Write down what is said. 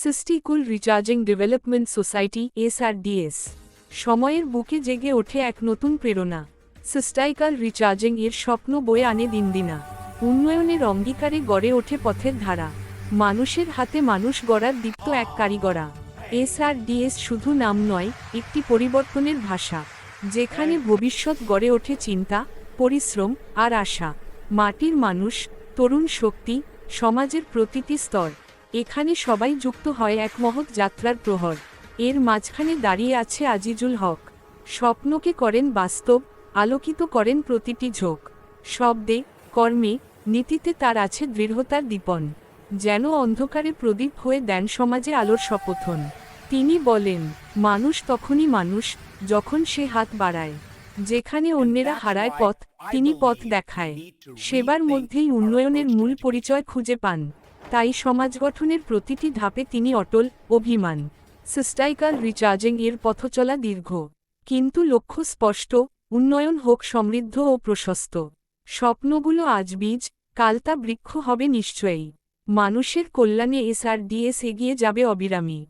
সিস্টিকুল recharging development society এসআরডিএস সময়ের বুকে জেগে ওঠে এক নতুন প্রেরণা। সিস্টাইকাল রিচার্জিং এর স্বপ্ন বয়ে আনে দিনদিনা উন্নয়নের অঙ্গীকারে গড়ে ওঠে পথের ধারা। মানুষের হাতে মানুষ গড়ার দীপ্ত এক কারিগরা। এসআরডিএস শুধু নাম নয়, একটি পরিবর্তনের ভাষা, যেখানে ভবিষ্যৎ গড়ে ওঠে চিন্তা, পরিশ্রম আর আশা। মাটির মানুষ, তরুণ শক্তি, সমাজের প্রতিটি স্তর, এখানে সবাই যুক্ত হয় এক মহৎ যাত্রার প্রহর। এর মাঝখানে দাঁড়িয়ে আছে আজিজুল হক। স্বপ্নকে করেন বাস্তব, আলোকিত করেন প্রতিটি ঝোঁক। শব্দে, কর্মে, নীতিতে তার আছে দৃঢ়তার দীপন, যেন অন্ধকারে প্রদীপ হয়ে দেন সমাজে আলোর শপথন। তিনি বলেন, মানুষ তখনই মানুষ যখন সে হাত বাড়ায়। যেখানে অন্যেরা হারায় পথ, তিনি পথ দেখায়। সেবার মধ্যেই উন্নয়নের মূল পরিচয় খুঁজে পান। তাই সমাজ গঠনের প্রতিটি ধাপে তিনি অটল, অভিমান। সিস্টাইকাল রিচার্জিং এর পথচলা দীর্ঘ, কিন্তু লক্ষ্য স্পষ্ট, উন্নয়ন হোক সমৃদ্ধ ও প্রশস্ত। স্বপ্নগুলো আজ বীজ, কাল তা বৃক্ষ হবে নিশ্চয়ই। মানুষের কল্যাণে এসআরডিএস এগিয়ে যাবে অবিরামী।